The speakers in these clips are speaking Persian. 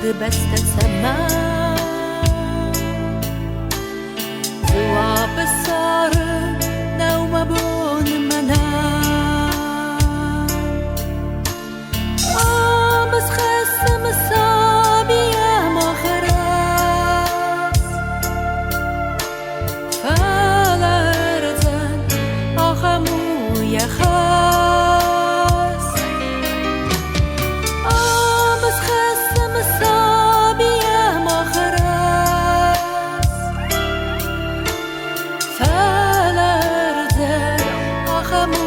det bästa samma så absar nauma bon mana بس خسم صابي مخرس فلا رزان أخمو يخاس بس خسم صابي مخرس فلا رزان أخمو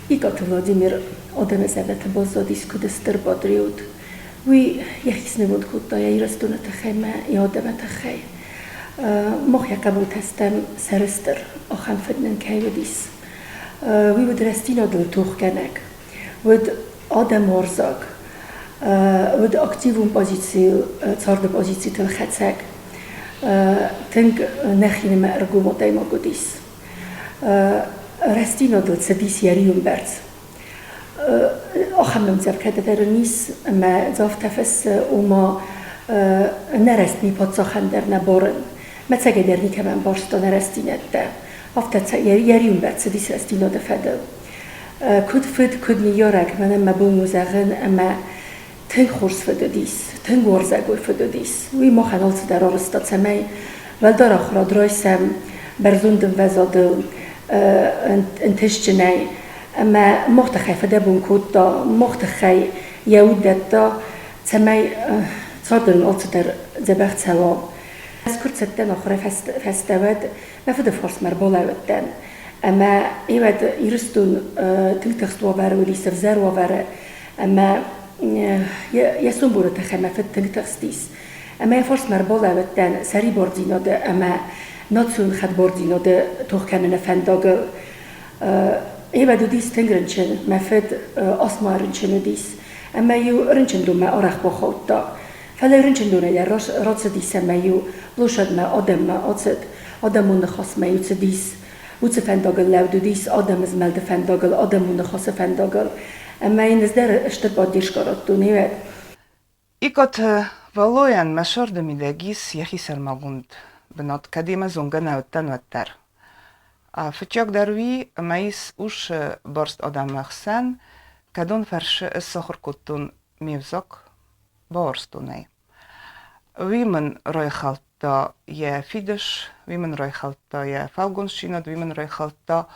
Икъаты Владимир одемезевете бозодис куде стърбодриуд. Ви яхисневуд хутта я ирастуната хеме и одемета хей. Мох якабут хестем серестер охан феднен кейведис. Ви вуд рестино дел тухгенек. Вуд одем орзag. Вуд активум позицию, царда позицию тел хецек. Тинг нехинеме аргумотей могудис. Restino del sedis ierium berz. Ochamem zerkede dernis me zoftefes uma nerest mi podzochen der naboren. Me cege der nikemen borsto nerestinette. Ofte ierium berz sedis restino de fedel. Kud mi jorek menem me bunu zeggen me ten churs fedodis, ten gorzegui fedodis. Ui mochen also der orstat semei, vel dorach rodroisem berzundem vezodil een tischjenij, maar mocht hij verdebben kota, mocht hij jou dat ze mij zouden altijd er zebbert zelf. Als kort zetten nog refestewet, maar voor de fors maar bollet dan. Maar ik weet eerst toen 20 waren we die zero waren, maar je sombere tegen mij voor 20 stis. Maar fors maar bollet dan, seri bordino de, maar Notsun gaat bordino de toch kennen fendogel. Eva do dis tengrenchen, maar vet osmarenchen dis. En mij u renchen doen maar orach bochota. Vele renchen doen ja rotse dis en mij u lushad maar odem maar odem mun khos mij u dis. Utse fendogel laud do dis odem is melde fendogel odem mun khos fendogel. En mij in der ste bodisch korot doen evet. Икъаты валоян машорда мидагис яхисар магунд. بنات كديما زونجنا وتن وتر. فتشاك دروي مايس وش برست آدم مخسن كدون فرش السخر كتون ميفزك بارستوني. وی من رای خالتا یه فیدش، وی من رای خالتا یه فالگونشیناد، وی من رای خالتا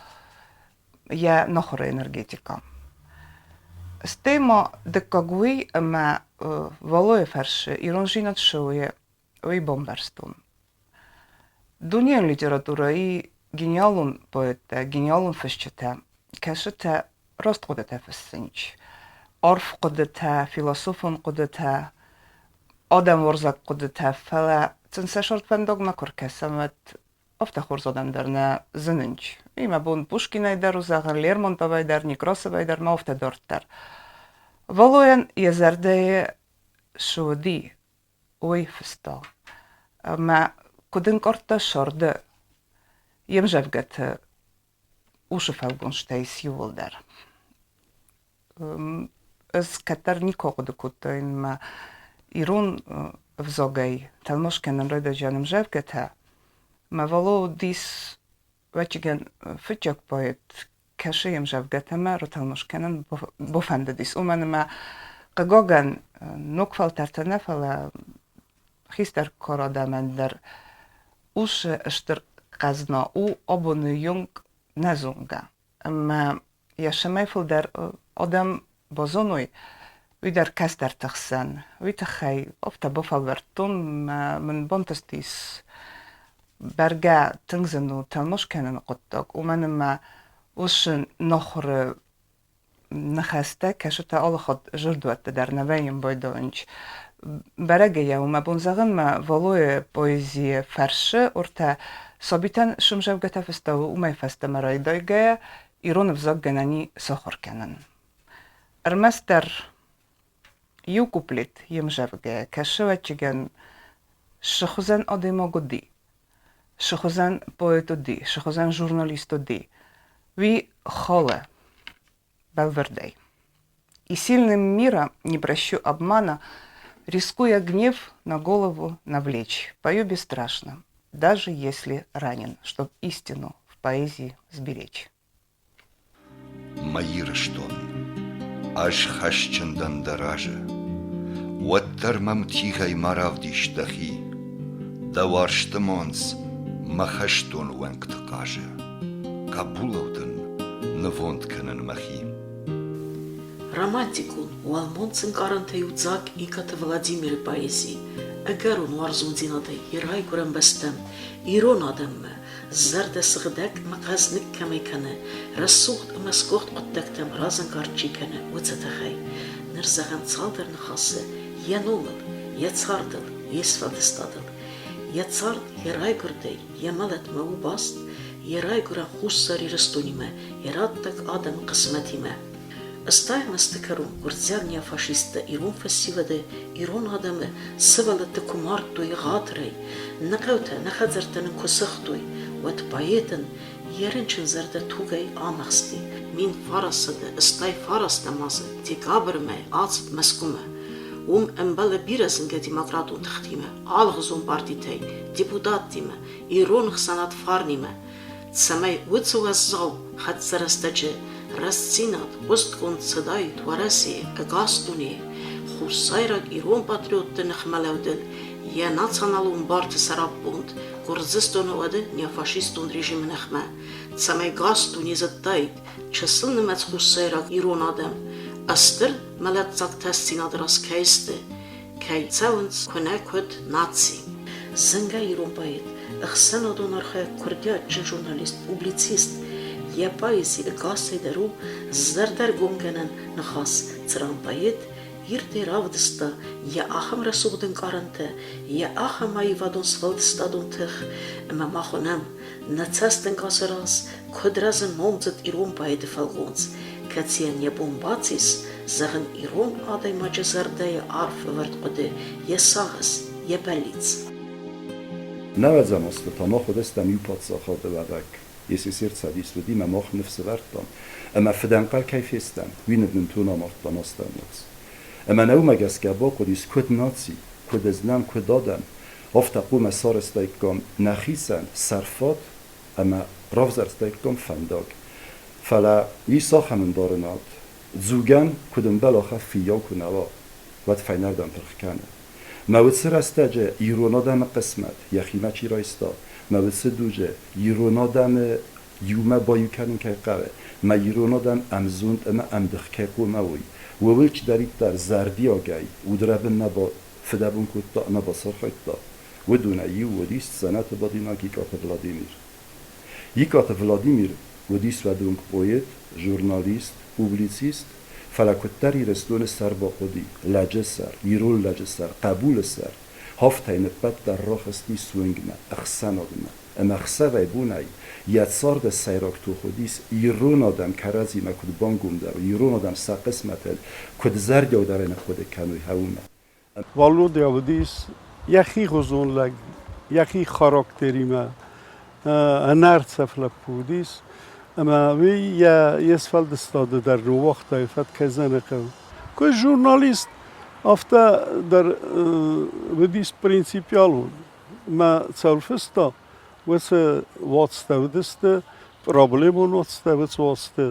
یه نخور انرژیتیکا. استیما دکاگوی اما والای فرش ایرانجیناد شویه وی بومبرستون. Дуниян литературայի գենիալուն պոետը, գենիալուն ֆշչտը, կաշտը ռոստ կոդտը ֆսինչ, արֆ կոդտը, ֆիլոսոֆոն կոդտը, adam որզակ կոդտը, ֆալա ցնսաշորտ ֆանդոգմա կորքասամատ ofta խորզոդան դառնա զննչ։ Իմա բուն Պուշկինայ դար ուզաղան Լերմոնտովայ դար Նիկրոսովայ դար մա ofta դորտար։ Վալոյան եզարդեյ շուդի ուй ֆստա։ Մա Kudin korta şordu, yemjevget uşı falgonşteys yuvulder. Ez katar nikogo kutoin ma irun vzogay talmoşkenen rödejanem jevgete, ma valo dis veçigen fıçak poet kaşı yemjevgete ma rotalmoşkenen bofende dis. Umen ma qagogan nukfal tartanefala hister korodamender Уж штыр казна у обоны юнг назунга. Ма яшамайфл дар адам бозонуй видар кастар тахсан. Витахай офта бофалвертун من бонтастис برگا تنگزنو تلمش کنن قطعک و من ما وش نخر نخسته كشتا all خد جردوات در نویم بایدانج برگه و بونزغن ما ولوی پویزی فرشه ارتا صابیتن شمجو گتا فسته و ما فسته مرای دایگه ایرون بزاق گنانی سخور کنن ارمستر یو کوپلیت یمجوگه کشوه چگن شخوزن آدما گودی شخوزن поэту ди, шахозан журналисту ди. Ви холе, Белвердей. И сильным мира не прощу обмана, рискуя гнев на голову навлечь. Пою бесстрашно, даже если ранен, чтоб истину в поэзии сберечь. Маирштон, аж хашчендан даража, уаттар мамтихай маравдиш дахи, даварштамонс, махаштон венкт каже, кабуловдан навонтканен махи. Романтикун уалмонцен карантеюдзак Икъаты Владимиры поэзии, эгерун варзунзинадай ирай гурэмбэстэм, ирон адаммэ, зэрдэ сыгдэк маказник кэмэкэнэ, рассухт эмэскохт оттектэм разан гарчикэнэ, уцэтэхэй, нэрзэгэн цалдэр нэхасэ, янолыл, яцардыл, есфадыстадыл, яцард ирай гурдэй, ямалэт мэ убаст, ирай гурэн хуссар ирыстунимэ, ираттак адам кысмэтимэ. Ըստայ մստկրում գործյալնիա ֆաշիստը իրուն ֆեսիվադը իրուն ադամը սվալը կումարտույ ղատրեյ նկավտը նախաձերտն կուսխտույ ոտ պայետն երենչն զերդը թուգայ ամախստի մին ֆարասը ըստայ ֆարաստը մասը դեկաբրմե ածտ մսկումը ըմբալը բիրասն գետի մակրատուն թխտիմը ալղզուն պարտիթեյ դիպուտատիմը իրուն խսանատ ֆարնիմը ծամայ ուծուղազզավ խածրաստաճը Расцинат, осткон цедай, твараси, агастуни, хусайрак ирон патриоттен хмалевдел, я националун барты сараббунд, корзыстонувады неофашистун режим нахма, цамай гастуни заттайт, часылны мэц хусайрак ирон адам, астыр малат цактасцинат раскайсты, кай цаунц конекот наци. Зэнга ирон байт, ахсан адонархай курдячын журналист, публицист, Я поэзи икъасы дару здардар гонганан нахас цран поэт ирте равдыста я ахам расугдын каранты я ахам айвадон свалдыстадун тых эма махонам нацастын касырас кодразын момзыт ирон поэты фалгонс кациен я бомбацис загын ирон адай мачазардая арфы варткоды я сагас я балиц. Навадзамоста тамо ходестам юпатса ходевадак. Если сердце действует, мы можем в свертом. أما فدان قال كيف يستم وين ابن تونا مرتبط نستانوس. أما نوما جسكا باقوديس كود ناتي كود زنام كود دادن. أفتقو مسار استيقام نخيسن صرفات أما رفض استيقام فندق. فلا يساخ من دارنات زوجان كودن بلاخ فيا كنوا وقت فينال دم ترخكانه. ما وتصير استجى يرونا دم قسمت يخيمة شي رايستا. ما وتصدوجه يرونا دم يوما بايو كانن كيقاوه ما يرونا دم امزوند اما امدخ كيقو ماوي وولش داريت دار زردي آگاي ودرابن نبا فدابون كوتا نبا صرخيتا ودونا يو وديس سنة بدينا İkъаты Vladimir. İkъаты Vladimir وديس ودونك بويت جورناليست publicist فلاكوتاري رسلون سر با خودي لجه سر يرول لجه سر قبول سر هافتين بد در راخستی سوینگمه اخسنادمه اما اخسوه بونای یتصار به سیراک تو خودیس ایرون آدم کرازی ما کد بانگوم در ایرون آدم سقسمتل کد زرد یادرین خود کنوی هومه والو دیودیس یخی غزون لگ یخی خاراکتری ما انرد سفل پودیس اما وی یسفل دستاده در رو وقت ایفت که زنقه که ژورنالیست Afta dar vedis principialul ma celfesta vese vatstavdiste problemun vatstavets vaste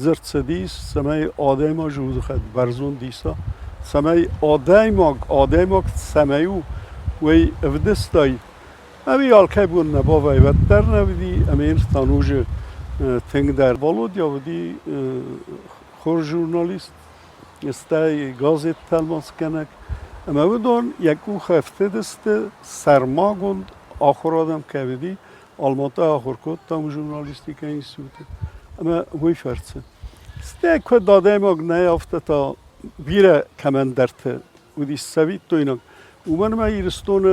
zertsedis samay adayma judxat barzun disa samay adaymak samayu ve evdestay abi alkabun naba vayvattar navdi amir tanuj teng dar volodya vdi khor jurnalist استای گازت تلماس کنک اما بدون یکو خفته دست سرماگوند آخر آدم که بدی آلماتا آخر کد تام ژورنالیستیک اینستیتوت اما وی فرسه سته که داده مگ نیافته تا بیره کمندرته و دی سویت تو اینا ومن ما ایرستون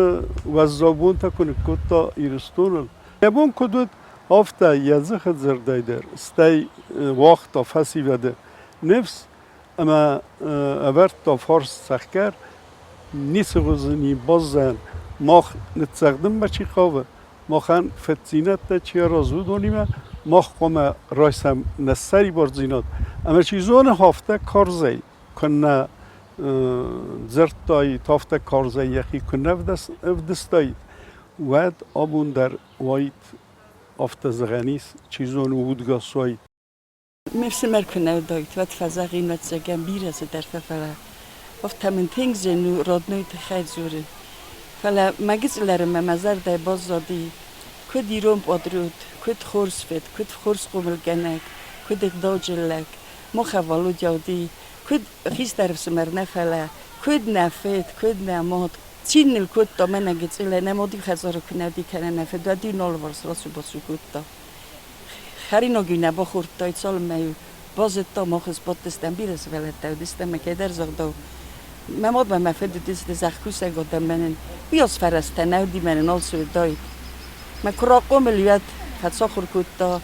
و زبون تا کنه کتا ایرستون نبون کدود هفته یزخ زرده در سته وقت تا فسی بده نفس اما اورد تا فارس سخکر نیست غزنی بازن ماخ نتسقدم بچی خواه ماخن فتزینت تا چی رازو دونیم ماخ قوم رایسم نسری بارزینات اما چیزون هفته کارزی کنه زرتای تافته کارزی یخی کنه افدستایی ود آبون در وایت هفته زغنیس چیزون وودگاه سوایت Merci merkene dojt, wat fazagin wat ze gambira ze der fala. Of tamen things ze nu rodnoit khayt zure. Fala magizlere me mazar da bozadi. Kud irom podrut, kud khorsfet, kud khors qumel ganak, kud dojlak. Mo khavalu jawdi, kud khister smerne fala. Kud nafet, kud namot. Chinil kud to mena gitsile nemodi khazor knadi kana nafet dadi nol vars rasu bosu kud to. خرینو گینه با خورد تای سال میو بازت تا مخص باتستم بیرس ولت تا دستم مکدر زغدو مماد به مفید دست زخکوس گفتم منن بیاس فرست نو دی منن آل سو دای مکراقو ملیت خد سخور کود تا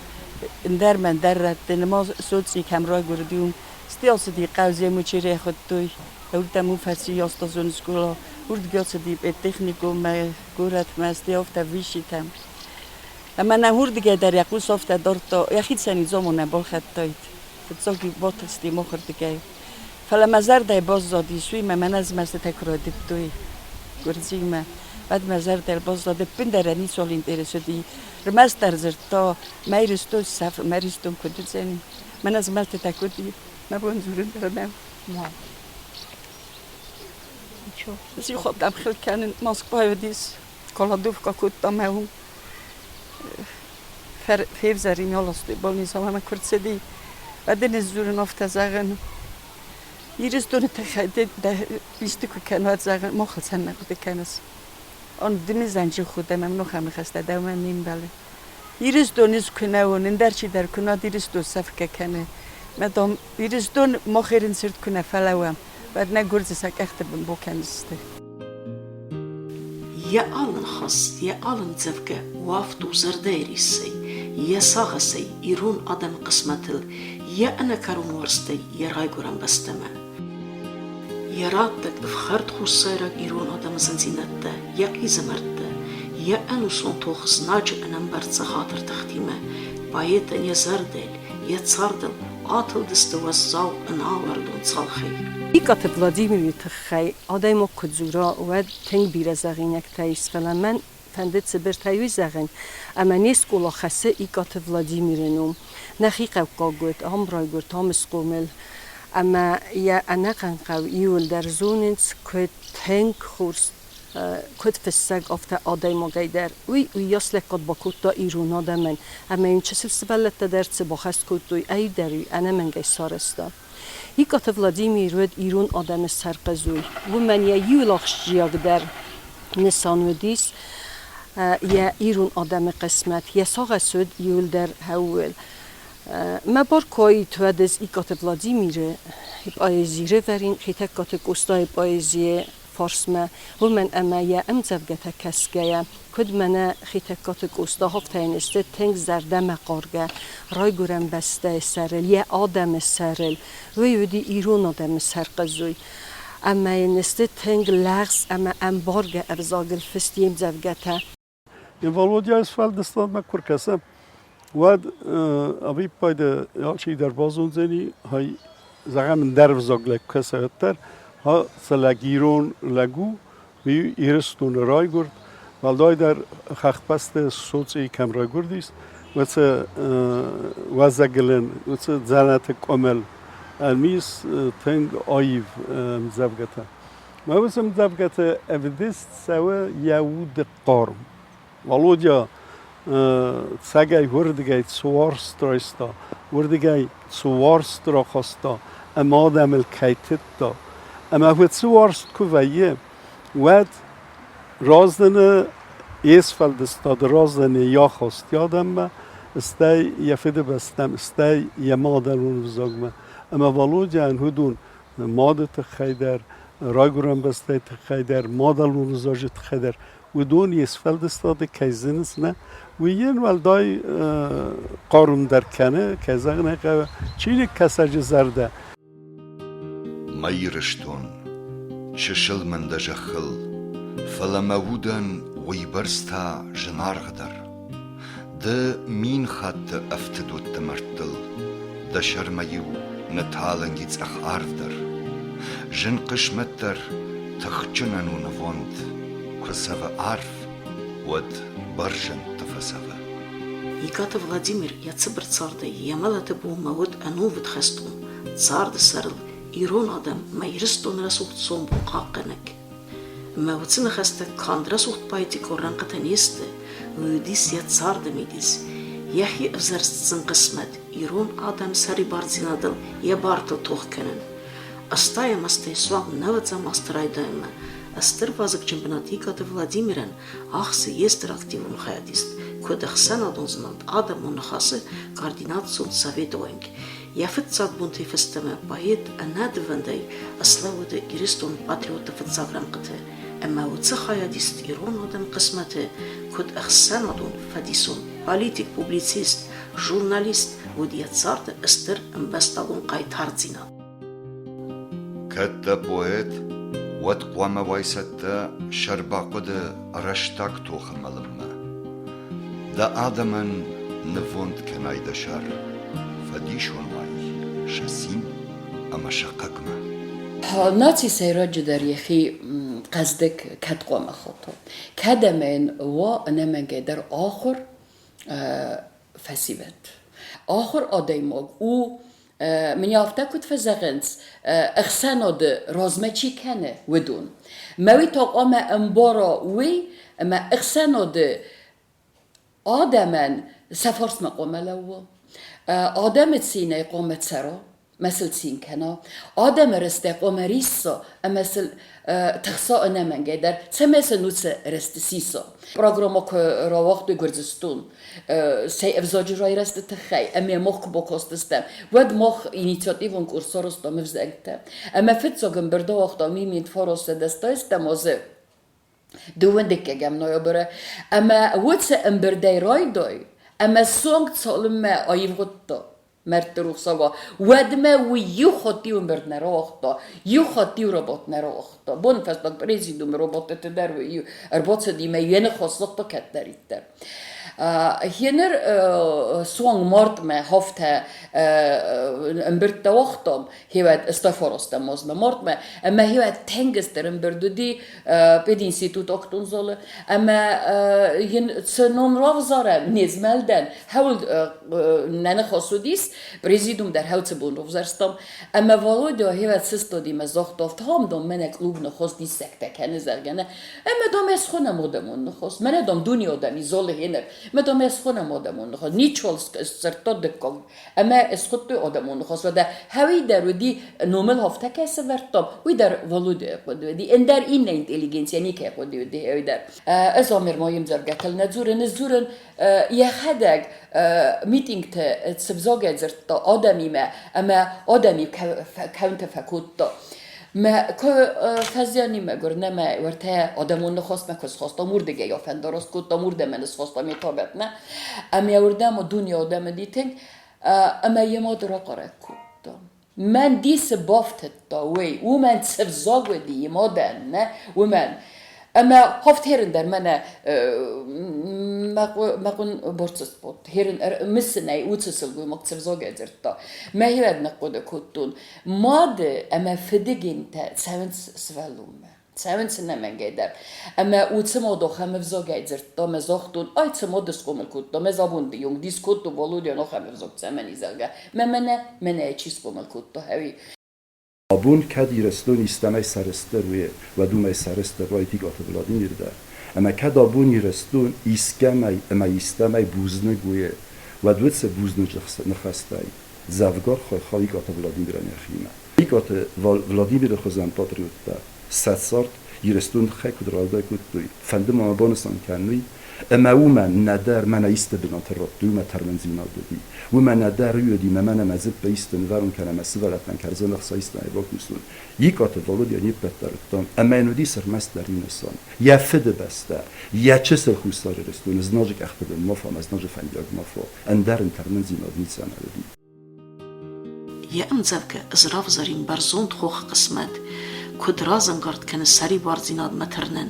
اندر من در رد نماز سوتسی کمرای گردیم استیاس دی قوزی موچیره خود توی اولتم اون فسی یاستا زونسکولا ورد گاس دی به تکنیکو ما گورت ما استیافت ویشیتم اما نهور دیگه در یکو صافت دارتا یخید سنی زمانه بال خد تایید تزاگی باتستی مخور دیگه فلا مزار دای باز زادی سوی من از مست تکرار دید توی گرزی ما بعد مزار دای باز زاده پندرانی سال اینترسو دی رمز در زرتا میرستو صف میرستم کدید زنی من از مست تکرار دی ما بانزورن درنم زی خواب دم خیل کنن ماسک پایو دیس کلا دوف که کود دامه فیفزاریم یالستی با نیزام همه کرد و دنیز زورن افت زغن یریز دونه تخیلی ده بیستی که کنات زغن مخل سن نقده کنس آن دنیز انجی خوده ممنوع همه خسته دومن نیم بله یریز دونیز کنه و نندرچی در کنات یریز دو صفکه کنه مدام یریز دون مخیرین سرد کنه فلوام بعد نگرزی سک اخت بم بو کنسته يا آلن خاص يا آلن زفقة وافتو زرديريسي يا صاغسي يرون آدم قسمتل يا أنا كارون ورستي يا رايقوران بستما يا راتك بفخرت خصيرك يرون آدم زنزينتا يا إزمرتا يا أنو سنتوخس ناج أنمبرت خاطر تختيمة بايتن يا زردل يا تصاردل آتل دستوزاو اناوردون صالخي икъаты Владимиры тхай адаймо кудзура و تنگ بیره زغینک تایس فلا من فندت سبر تایوی زغین اما نیست کلا خسته икъаты Владимирنوم نخی قوقا گوت همرای گوت همس قومل اما یا انا قنقو یول در زونینس که تنگ خورست کد فسگ افته آدایما گیدر وی یاسلک قد با کتا ایرونا دمن اما این چه سبلت درس با خست کتوی ای دری انا من گی سارستا икъаты Владимир رود ایرون آدم سرقزوی و من یا یولاخش جیاگ در نسان ودیس یا ایرون آدم قسمت یا ساق سود یول در هول ما بار کایی تو دز икъаты Владимир آیزیره ورین خیتک کات کوستای آیزی فارس ما و من اما یا امزفگت کسگه کد من خیتک کات کوستا هفته اینسته تنگ زرده مقارگه رای گورم بسته سرل یا آدم سرل و یودی ایرون آدم سرقزوی اما اینسته تنگ لغز اما انبارگه ارزاگل فستیم زفگته Володя اسفل دستان ما کرکسم ود ابی پایده یا چی در بازون زنی های زغم در زاگلک کساتر ها سلگیرون لگو وی ایرستون رای گرد ولدای در خخپست سوچی کم رای گردیست و زگلن و زنت کامل المیس تنگ آیف مزبگته ما بسم مزبگته افدیست سوا یهود قارم Володя سگای وردگای سوارسترا استا وردگای سوارسترا خستا اما دمل کیتت دا اما وقت سوارست کویه ود رازدن اسفل دستاد رازدن یا خست یادم ما استی یفید بستم استی یمادر اون زگمه اما ولو جان هدون ماده تخیدر راگرام بسته تخیدر مادل اون زاج تخیدر و دون یسفلد استاده کیزنس نه و ین ولدای قارم در کنه کیزنه که چینی کساج زرده مایرشتون چشل من دجخل فلمودن ویبرستا جنارغدر ده مين خط افتدوت تمرتل ده شرميو نتالنجيز اخاردر جن قشمتر تخجننو نفوند كسوه عارف ود برجن تفسوه Икъаты Владимир яцыбыр царды ямалаты бу мавуд анувыт хастун царды сарыл ирон адам майрыстон расухт сон бу қаққанак мавуцын хаста кандра сухт пайти корран қатанесті Udis ya tsardım idiz. Yahi avzarstsın qismat. İron adam sari barzinadıl ya bartıl tohkanan. Astayam astay swam navatsam astraydayma. Astır vazık çempionat Икъаты Владимирен ахсы естер активум хайдист. Кодахсан адонзнанд адам онахасы координацион советоинг. Яфыт цад бунты фестеме поэт анадвандай аславуды иристон патриоты фатсаграмкыты. Әмма уцы хайадист ирон адам қисматы код ахсан адон фадисон политик публицист журналист удияцарды ыстыр ымбастагон қайтардзина. Катта поэт وات قوام وایسته شرباقد رشتاق توخملما دا آدمن نفوند کنای دشار فدیشون وای شسیم اما شققما ناتي سيراج در يخي قصدك كتقوم خطو كدمن ونمن در آخر فسيبت آخر آديموغ او من یافته کد فزغنس اخسانو ده رازمه چی کنه ودون موی تاقام انبارا وی اما اخسانو ده آدمن سفارس مقامه لو آدمت سینه قامت سرا مثل سین کنا آدم رسته قام ریسا مثل تخصاء نمن گیدر سه مثل نوڅ رست سیسا پروگراما که را وقت گرزستون سی افزاجی رای رست تخی امی مخ بکاستستم ود مخ اینیتیاتیون کورسارستم افزگتم اما فتساگم برده وقت میمید فاروس دستایستم آزه دوون دکه گم نایا بره اما ودس امبرده رای دای اما سونگ سالم آیو غدا مرد روخساوا ودمه و یو خاطی و مرد نراختا یو خاطی و رباط نراختا بون فستاد پریزیدوم رباط تدر و یو ارباط دیمه یه خاصلق تا کت داریتر هینر سوان مارد ما هفته امبرد وقتم هیواد استفارستم مازم مارد ما اما هیواد تنگستر امبردو دی پد انستیتوت اکتون زاله اما هین سنون رافزاره نزملدن هول ننه خاصودیس پریزیدوم در هول سبون رافزارستم اما والوی هیواد سستادیم زاخت افت هم دم من کلوب نخواست دی سکته کنه زرگنه اما دم از خونم آدمون نخواست من دم دنیا آدمی زاله هینر مدام از خونم آدمون نخواست نیچول سرتا دکم اما از خود تو آدمون نخواست و در هوی در ودی نومل هفته کسی ورتم وی در ولوده خود ودی این در این اینتلیجنس یعنی که خود ودی هوی در از آمر مایم زرگتل نزورن یه خداگ میتینگ ت سبزاگ زرتا آدمی ما اما آدمی کانت فکوت تا ما که فزیانی مگر نمی ورته آدمون نخواست مکس خواستا مردگه یا فندارست کود تا مرده من خواستم میتابت نه اما وردم و دنیا آدم دیتنگ اما یه مادر قره کود من دیس بافتت تا وی و من سفزاگ و دی مادر نه و من اما هفت هرن در من مقون برسست بود هرن مسنای اوتسلگوی مکسفزاگ ازرتا ما هیود نقود کتون ماده اما فدگین تا سوانس سوالومه سوانس نمنگه در اما اوتسم آدخم افزاگ ازرتا مزاختون آیتسم آدسکوم کتون مزابون دیوم دیس کتون ولودی نخم افزاگ سمنی زلگه منه چیز کوم کتون هوی آبون کدی رستون استمای سرستروی و دومای سرستروی икъаты Владимир در اما کد آبونی رستون ایسکمای اما استمای بوزنگویه و دوت سه بوزنگ نخستای زوگار خواهی икъаты Владимир نخیمه икъаты Владимир خوزن پاتریوت در 100 سارت یرستون خیلی کدرالده کد دوی فندم آبانستان کنوی اما ومن ندار من ایست بنات رد وما ترمنزینا دادی وما ندار یودی من مزد به ایست نورم کنم مسئولت من کرزن خصایست نایباک مسئول یکات ولود یعنی بترتم اما اینودی سرمست در این انسان یا فد بسته یا چه سر خوستار رستون از ناجک اخت به مفهم از ناج فنجاگ مفهم اندر ترمنزینا نیست ندادی یا امزبک ازراف زرین برزوند خوخ قسمت کد رازم گرد کنه سری بارزیناد مترنن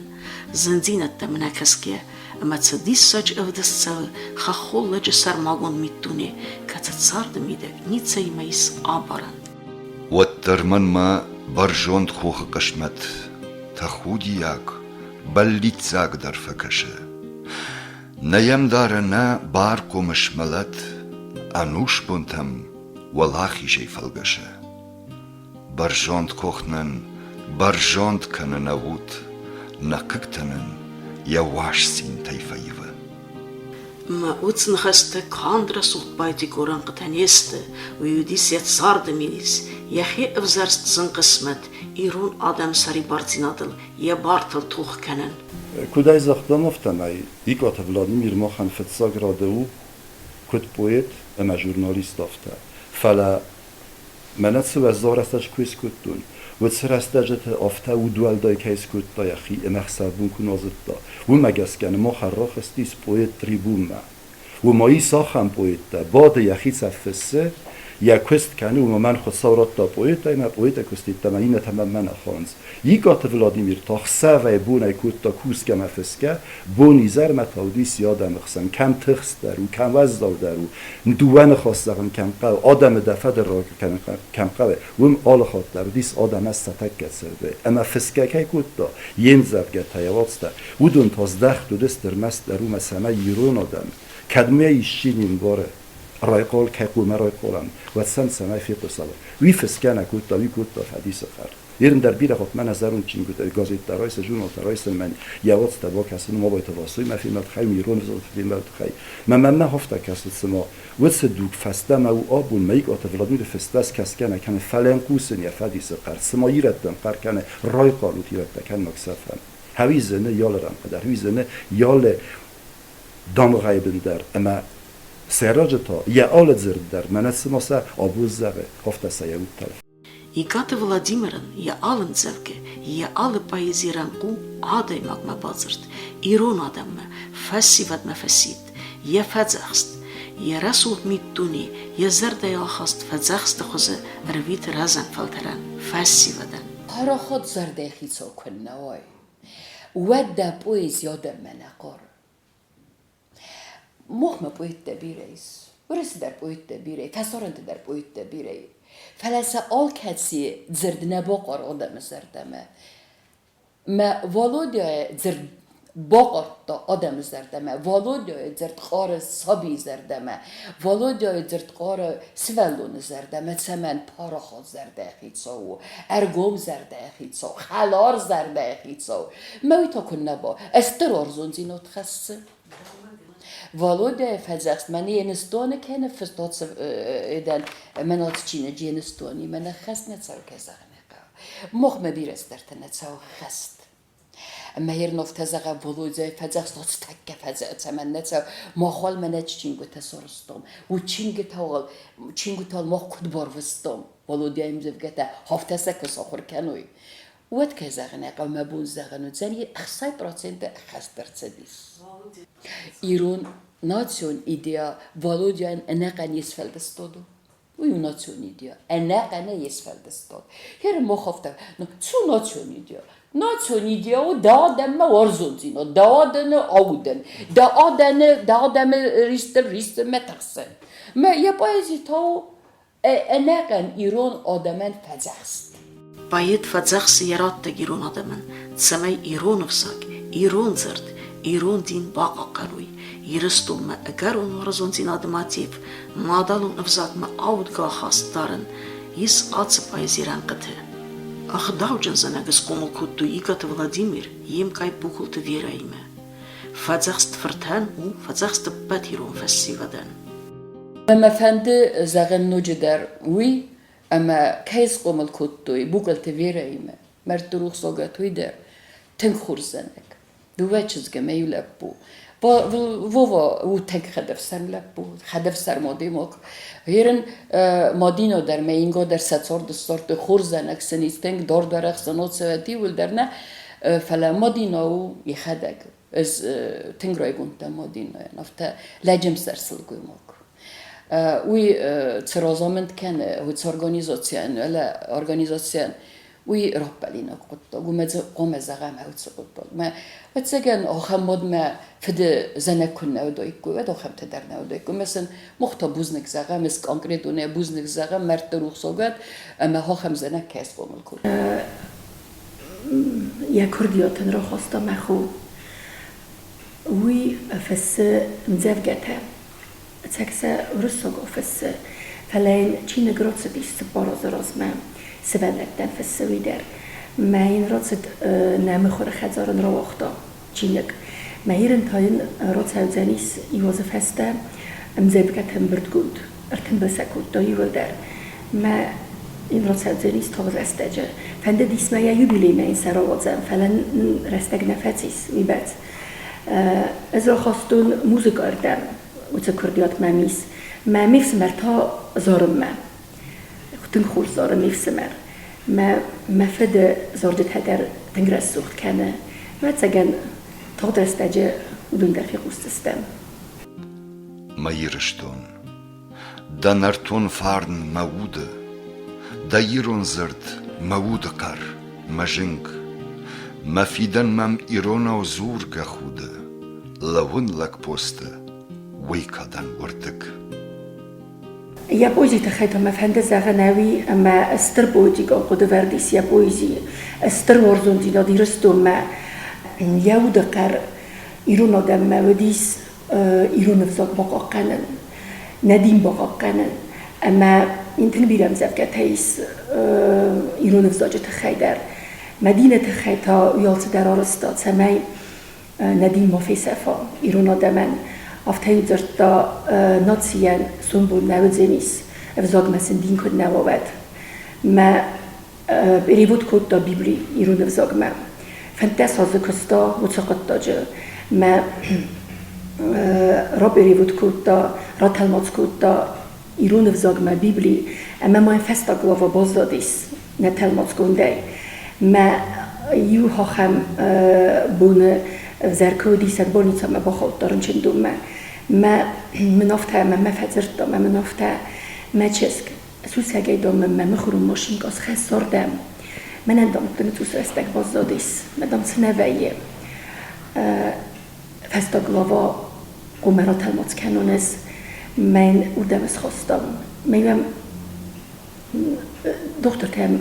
زنزینت ده منعکسکیه اما تصدی ساج افدست سوه خخول لج سر ماغون میتونه که تصارد میده نیتسای میس آبارن والترمن ما برجوند خوخ قشمت تخودی یاک بلیت زاگ در فکشه نیم داره نه بارکو مشملت انوش بونتم ولاخی شی فلگشه برجوند کوخنن برجوند کنن نوود نککتنن یواش سین تیفایوه ما اوتسن خسته کاندرا سوت بایتی گوران قتنیسته و یودیس یت سارد میلیس یخی افزرست زن قسمت ایرون آدم سری بارزینادل یا بارتل توخ کنن کدای زختان افتمای ایکات ولادیمیر ماخن فتساگ رادو کد پویت اما جورنالیست افته فلا منت سو از دارستش کویس کدون و سرستجت افته و دوال دای کیس کد دا یخی امخصابون کنازد دا و مگسکن ما خراخ استیس پویت تریبون ما و مایی ساخم پویت دا باد یخی سفسه یا کست کنه و من خود سورات دا پویت دا ما پویت کستید دا ما اینه تمام من خانز یکات ولادیمیر تاخ سوه بونه کود دا کوس کم افسکه بونی زر متاودیس یادم اخسن کم تخست در و کم وزدار در و دوان خواستقم کم قو آدم دفع در را کم قوه و ام آل خواد در دیس آدم از ستک گت سرده اما فسکه که کود دا ین زب گت تیواتس دا و دون تاز دخت و دست در مست در و مسمه یرون آدم کدمه ایشینیم باره رایقال که قومه رایقالم و سن سمای فیق ساله وی فسکه نکود دا وی کود دا حدیث خر ایرن در بیره خود من از اون چین گوده گازیت درایس جون و درایس من یوات تبا کسی ما باید تواسوی ما فیلم خیلی میرون زود فیلم خیلی من نهفته کسی سما وقت دوگ فسته ما و آبون میگ آت ولادیمیر فستاس کس کنه کنه فلان کوسن یا حدیث خر سما ایرتن خر کنه رایقال و تیرت کنه مکسفن هویزنه یال رم قدر هویزنه یال دام غیبن در اما سراج تا یا آل زرد در من سماسه آبوز زبه هفته سیاوت طرف Икъаты Владимирын я алын зевке, я алы поэзиран ку адай магма базырт, ирон адамма, фассиват мафасит, я фадзахст, я расулт миттуни, я зардай алхаст фадзахст хозы рвит разан фалтеран, фассивадан. پاراخود زرده خیصا کن نوای ود دا پویز یادم من اقار مخم پویت دا بیریس ورس در پویت دا بیری تصارنت در پویت دا بیری فلسه آل کسی زرد نباقار آدم زردمه ما والودیای زرد باقار دا آدم زردمه والودیای زرد خار سابی زردمه والودیای زرد خار سولون زردمه سمن پاراخواد زرده خیصا و ارگوم زرده خیصا خلار زرده خیصا موی تا کن نبا استرار زنزینات خسته والودیای فزخست من ینستانه کنه فستاد ایدن منات چینه جینستانی من خست نتساو که زغنه مخم بیرست در تنتساو خست اما هر نفت زغا والودیای فزخست داد تکه فزخست من نتساو ما خال من چینگو تسارستم و چینگو تال ما کد باروستم والودیای مزفگته هفته سکه ساخور کنوی ود که زغنه قوم بون زغنو زنی اخصای پراتسنت خست در تدیس ایران ناسیون ایدیا والودیان انقن یسفلدستادو وی ناسیون ایدیا انقن یسفلدستاد هر مخافته چو ناسیون ایدیا و دادم وارزونزینو دادن آودن دادم ریست مترسن ما یه بایزی تاو انقن ایران آدمن فزخست باید فزخس یرات تگیرون آدمن تسمای ایرون افساک ایرون زرد ایرون دین باقا قروی یرستو ما اگرون ورزونزین آدماتیف مادالون افزاد ما آودگاه خواست دارن یس آتس پایزیران قطه آخ داو جنزنه گس قومل کدو Икъаты Владимир یم کای بوکلت ویرایمه فزخست فرتن و فزخست بد ایرون فسی ودن اما فنده زغن نوجه در وی اما کیس قومل کدوی بوکلت ویرایمه مرد روخ ساگتوی در تنگ خورزنک دوه چیزگه میولب بو و تک خدف سر لب بود خدف سر مادی مک هیرن مادینو در مینگو در ستار دستارت خورزنک سنیستنگ دار درخ سنوت سوتی ول درنه فلا مادینو یخدک از تنگرای گونت مادینو نفته لجم سرسل گویمک وی ترازامند کنه و ترگانیزاسیون ولی ارگانیزاسیون وی رابلینا قطع قوم زغم هوت قطع ما وتسجن آخام مد ما فد زنک کنه ودایکو و داخم تدر نودایکو مثلا مختبوزنک زغم است کنکریتونه بوزنک زغم مرد روح سوگد اما آخام زنک کس قومل کن یا کردیاتن را خواستم خو وی فس مزفگته تکسه رسوگو فس فلین چین گراتس بیست باراز رازمه سبلتن فس ویدر ما این راتس نمیخوره خزارن را وقتا چینک ما هیرن تاین راتس هزانیس ایواز فسته مزفگتن بردگود ارتن بسکود دایی ولدر ما این راتس هزانیس تاوز استجه فنده دیس ما یوبیلی ما این سراوازم فلن رستگ نفتیس ویبت از را خواستون موزیک اردم و کردیات ممیس ما میفسمر تا زارم ما خودن خور زارم میفسمر ما مفد زاردت هدر تنگرس سوخت کنه و تسگن تا درستجه دون در فی خوستستم ما یرشتون دا نرتون فارن موده دا یرون زرد موده قر ما جنگ ما فیدن مم ایرونا و زور گخوده لون لک پوسته ويكادن ورتك يا بوزي تخيط ما فهند زغناوي اما استر بوزي قد ورديس يا بوزي استر ورزون دي نادي رستو ما يود قر ايرون آدم ما وديس ايرون فزاق باقا قنن نديم باقا قنن اما انتن بيرم زفقت هيس ايرون فزاق تخيدر مدينة تخيطا يالت در آرستاد سمي نديم ما في سفا ايرون آدمن افتهی درتا ناتسیان سنبول نوزنیس افزاگ مثل دین کد نوابد ما بریود کد دا بیبلی ایرون افزاگ ما فنتس هازه کستا و چقد داجه ما را بریود کد دا را تلمات کد دا ایرون افزاگ ما بیبلی اما ما این فستا گلاوا باز دادیس نه تلمات کنده ما یو هاخم بونه زرکو دیسر بونیتا ما با خود دارن چندوم ما منافته ما فزرتا ما منافته ما چسک سوس هگی دام ما مخورم ماشین گاز خیس سردم من اندام کنه توس رستک باز دادیس مدام سنویه فستا گلاوا قمرات تلمات کنونس من اودم از خواستم میگم دکتر تم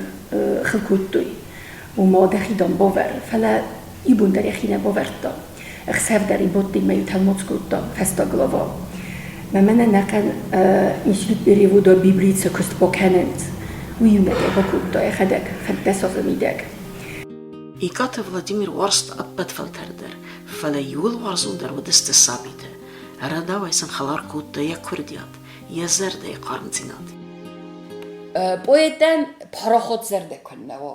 خلکوت دوی و ما دخیدم باور فلا ایبون در یخینه باورتا اخسف در این بودی میو تلمات کردم فستا گلاوا و من نکن اینسیلوت بریو دا بیبلیت سکست با کنند و یو نگه با کردم اخدک فنتس آزمیدک Икъаты Владимир ورست أبد فلتردر فلا يول ورزون در ودست سابيته رداوي سن خلار كوتا يا كرديات يا زرد يا قارنزينات بويتن پاراخوت زرده کننوا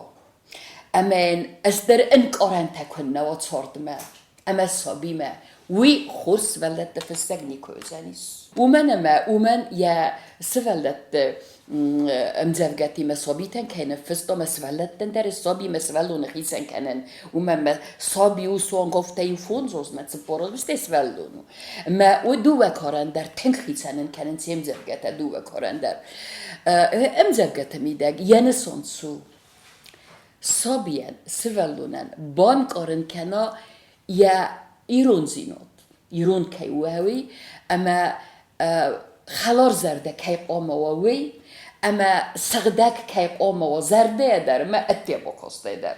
امن استر انك اورنتا کننوا تصوردما اما صابيما وي خورس ولدت فسقني كوزانيس ومن يا سولدت امزفقتي مسابيتن كان فستو مسولدتن در صابي مسولون خيسن كانن وما صابي وسون قفتي فونزوز ما تصبورز بستسولون ما ودو كارن در تنخيسن كانن سيمزفقت دو كارن در امزفقت ميدق ينسونسو صابيان سولونن بان كارن كنا يا ایرون زینود ایرون کی وهوی اما خلار زرده کی قاموی اما سغدک کی قامو زرده در ما اتیابو کاسته در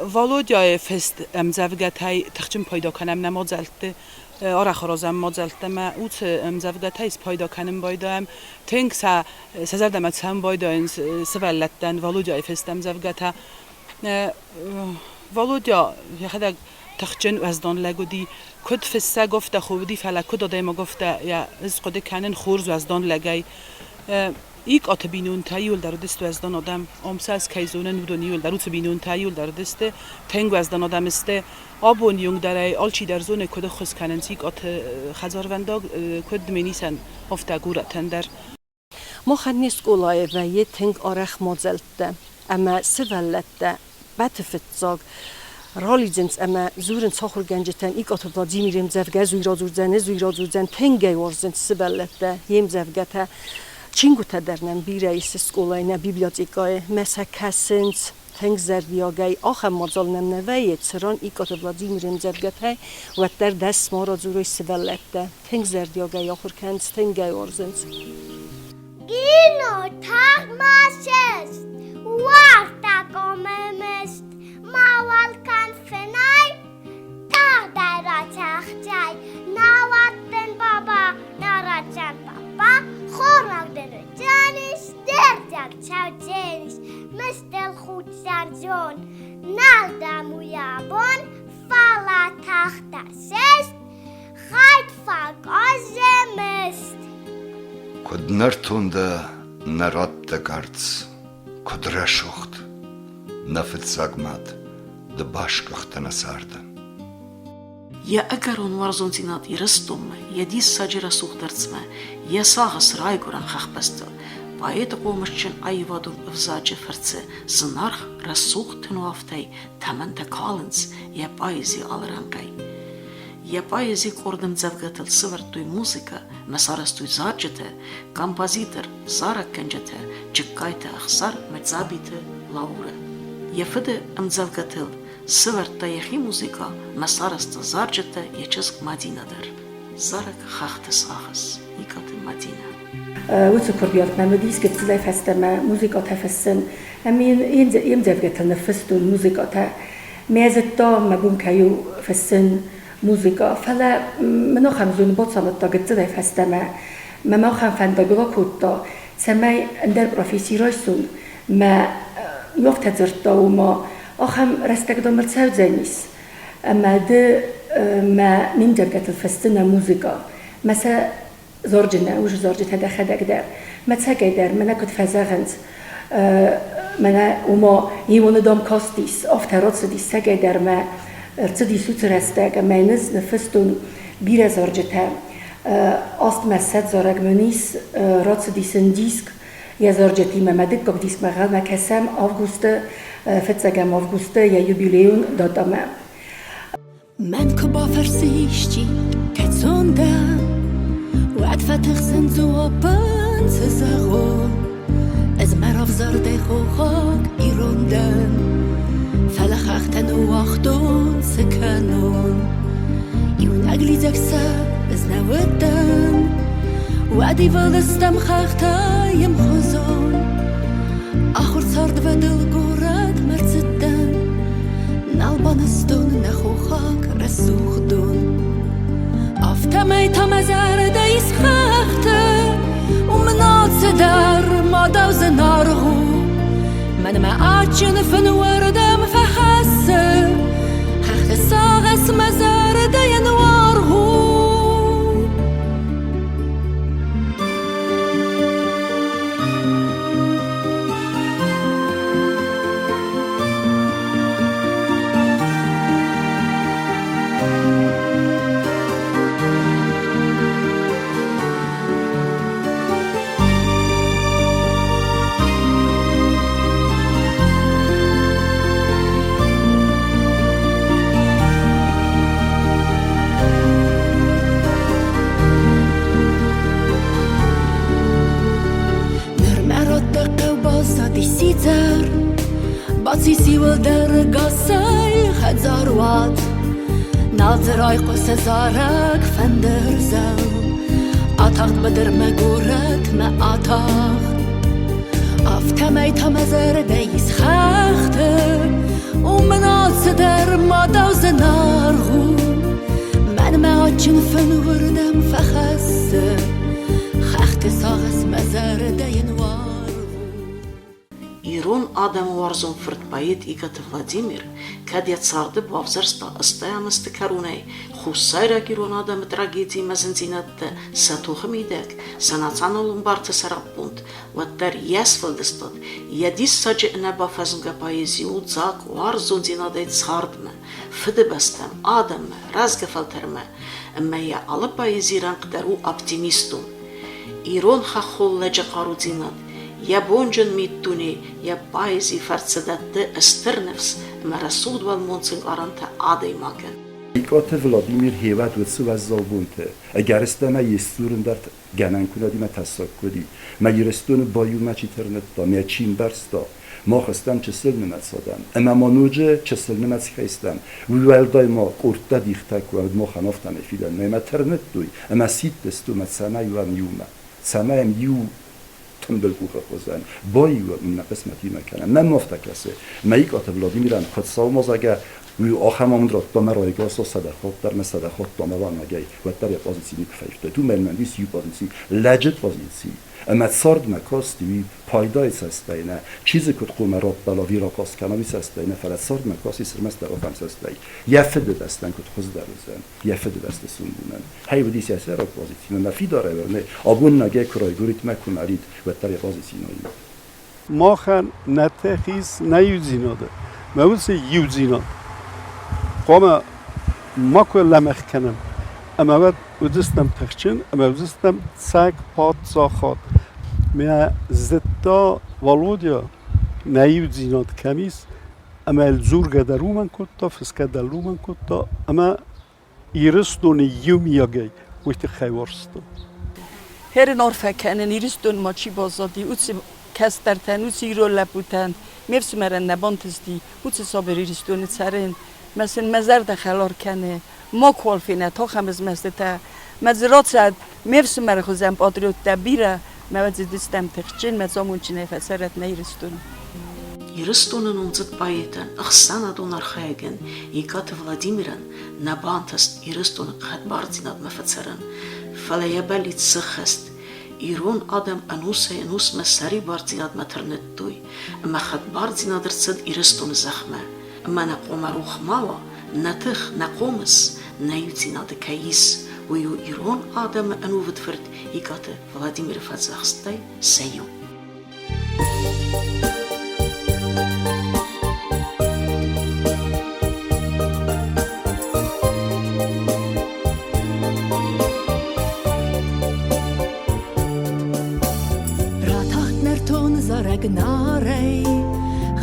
والودیای فست امزوجتای تخچم پیدا کنم نمازلته آره خرازم مازلته ما اوت امزوجتای پیدا کنم بایدم تنگ سزردم از هم بایداین سوالتن والودیای فست امزوجتا والودیا یخدک تخچن وزدان لگودی کد فسته گفته خوبی فلا کد آدم گفته یا از خود کنن خورز وزدان لگای იკოთ ბინუნ თაიულ დარდესტვასდან адам ომსას კაიზონენ უდონიულ დაუც ბინუნ თაიულ დარდესტე თენგვასდან ადამიანსტე აბონ იუნგ დარაი ალჩი დარზონე ქოდ ხოსკანენც იკოთ ხაზარვანდო ქოდ მინისან ოფთა გურათანდარ მოხანი სკოლაევა ეთენგ არახ მოძელტე ამა სივალეთე ბათფიცოგ როლიძენს ამა ზურენ ცოხურგანჯეთან იკოთ ვლადიმირემ ზევგა ზუიროძუძენ თენგე ორზენ სივალეთე ემ ზევგათა ჩინგუთა დარნან ბირაის სკოლაინა ბიბლიოთეკაე მესაკასენს თენგ ზერდიოგაი ახა მოძოლნემნე ვეიცრონ იკოთ ვლადიმირემ ზევგათა ვატარ დას მოროძუროი სივალეთე თენგ ზერდიოგაი ახურქანს თენგე ორზენს Gino tagmasest, warta komemest, mawal kan fenai, tagdara tachjai, nawatten baba, narachan papa, khorak dere janis, derjak chau janis, mistel khutsan zon, nalda muyabon, fala tachta sest, khait fag azemest. Kod nartunda naratta karts, kod rashocht, nafet sagmat, de bashkacht nasarda. Я агарон варзонтинат ирастум, я дис саджира сухдарцме, я сагас райгуран хахпастыл. Поэта помощен айвадун взаджи фарце, знарх расухтену афтай, таманта калынц, я поэзи алранкай. Я поэзи кордым завгатыл сывартуй музыка, насарастуй зарджете, композитор зара кенджете, чеккайте ахсар мецабите лауре. Я фыды амзавгатыл, сывартта яхи музыка, насараста зарджете, яческ мадинадыр. Зарак хахтыс ахас, икаты мадина. وتذكر بيارت ما مديس قد تلاقي فستما موسيقى تفسن أمين يمزف قد تنفستو الموسيقى تا مازتا ما بوم كيو فسن موسيقى فلا منو خمزون بطلت قد تلاقي فستما ما خم فندقلا كوتا سماي اندر بروفيسي رايسون ما يفتزرتا وما أخم رستقدو مرتساو زينيس أما ده ما نمزف قد تفسنا موسيقى مسا زورجنا وش زورجت هذا خدك دار ما تساقي دار منا كنت فزاغنت منا وما يوون دام كاستيس افترات سديس ساقي دار ما ارتدي سوت رستاق ما ينز نفستون بيرا زورجتها أصل ما سد زورق منيس رات سديسن ديسك يا زورجتي ما دكك ديسك مغال ما كسام أفغوست فتساقام أفغوست يا يوبيليون دادما من كبا فرسيشتي كتسوندا وعد فتح سنزو بان سزاغو از مراف زرده خوخاك ایروندن فلخ اختن و اختون سکنون ایون اگلی زکسا از نودن وعدی ولستم خاختایم خوزون آخر سرد و دل گورد مرزدن نالبانستون نخوخاک رسوخدون افتمای تا مزرده ایس خاخته و منات در مادو زنارغو من ما آچن فنوردم فحسه خاخت ساغس مزرده ینوارغو باتي سيول در قصاي خزاروات ناظراي قص زارك فندر زو أتاخت بدر مقورت ما أتاخت أفتمي تمزر ديس خاخته ومنات در ما دوز نارغو من ما أجن فنوردم فخسه خاخت ساغس مزر دين وارغو Իրոն Ադամ Վարզոն ֆրտպայիտ Իկաtë Վլադիմիր, կադյա ծարդը բավզարստա ըստայամ ըստկարունեի, խուսայրակ Իրոն Ադամը տրագիդի մազնցինատը, սաթուխը միդեք, սանացանոլում բարդը սարապունդ, վատտար եսվլդստոտ, յադիս սաջը ընաբաֆազնգա պայեզի ու ձակ ու Վարզոն զինադայ ծարդմը, ֆդբաստամ, Ադամը, ռազգավալթերմը, ըմմայա ալը պայեզիրան կդարու ապտիմիստում, Իրոն խախոլ լաջակարուձինատ, Я бонжен миттуни, я поэзи фарцедатте эстерневс, марасуд валмонцин аранта адеймакен. Իկաtë Վլադիմիր հեվատ վծու վազզալբունտը, əgərստə mə yestüründət gənən kudadi mə təssak kudi, mə yirestunu bayu mə çiternetda, mə çim bərsta, ma xəstəm çısılnı mə sadəm, əmə manucə çısılnı mə çıxəystəm, vüvəlday ma qurtda dixtək və ma xanaftan efidən, mə tərnet duy, əmə sit destu mə səmə yuvəm yuvmə, səməyəm yuv, تنبل کوخه خوزن بایی و من قسمتی مکنم من مفتکسه میکات ولادیمیران خود سالمازگه و آخر ما مندرات با مرایگاس و صداقات در صداقات داموان مگی و در پوزیشنی کفایت تو ملمندی سی پوزیشن لجت پوزیشن اما سرد مکاستی پایدای سستینه چیزی که قمرات بلاوی را کاس کنامی سستینه فلات سرد مکاسی سرمست در آفم سستی یفد دستن که خوز درزن یفد دست سوندن هی ودی سیاسی را پوزیشن نفی داره ورنه آبون نگه کرایگوریت مکنارید و در پوزیشنی ما خن نتخیز نیوزیناده موز یوزیناد قام ما کل مخکنم اما بعد ودستم تخچین اما ودستم سگ پات ساخت من زتا والودیا نیوزیناد کمیس اما الزور قدرو من کتا فسکه دلو من کتا اما ایرستون یومیاگی وقتی خیورستو هر نارفکنن ایرستون ماچی بازادی اوتسی کسترتن اوتسی رو لبوتن میفسمرن نبانتستی اوتسی صابر ایرستون سرن مثلا مزار دخلار کنه ما کالفینه تا خمز مسته مزرات سد میفسمر خوزم پادریوت دبیره مواد دستم تخچین مزامون چنه فسرت نیرستون Երստոնն ունցդ պայետն, ըխսան ադոն արխայագն, Իկաtë Վլադիմիրան, նաբանտաստ երստոնը խատ բարձինատ մվծարան, ֆալայաբալիտ սխաստ, Իրոն ադամ անուս է անուս մասարի բարձինատ մաթրնետ դույ, ըմա խատ բարձինադրցդ երստոնը զախմը, ըմա նaqոմարուխ մավա, նատխ նaqոմս, նայուցինատը կայիս, ու Իրոն ադամը անու վտվրդ Իկաtë Վլադիմիրը ֆածախստայ սեյու. Գնարեի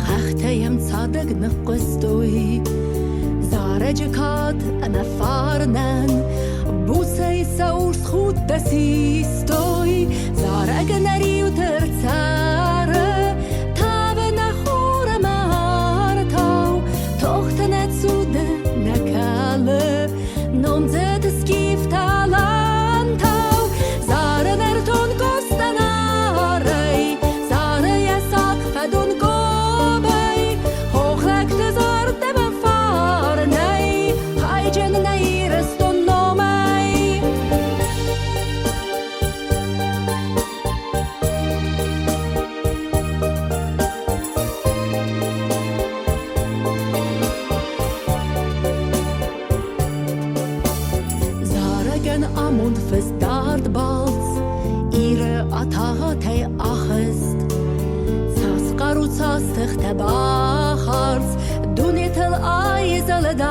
խախտեյեմ ցադակ նկստոյի զարեջքատ անֆարնան բուսեի սաուրս խուտեսիստոյի զարագների ու թրցարը թավենա խորը մարտավ թողտնեցուդը նկալը նոմձետ սկիվտալանտավ զարեներտոն կոստանա Թղթաբախարց դունիթլ այզալդա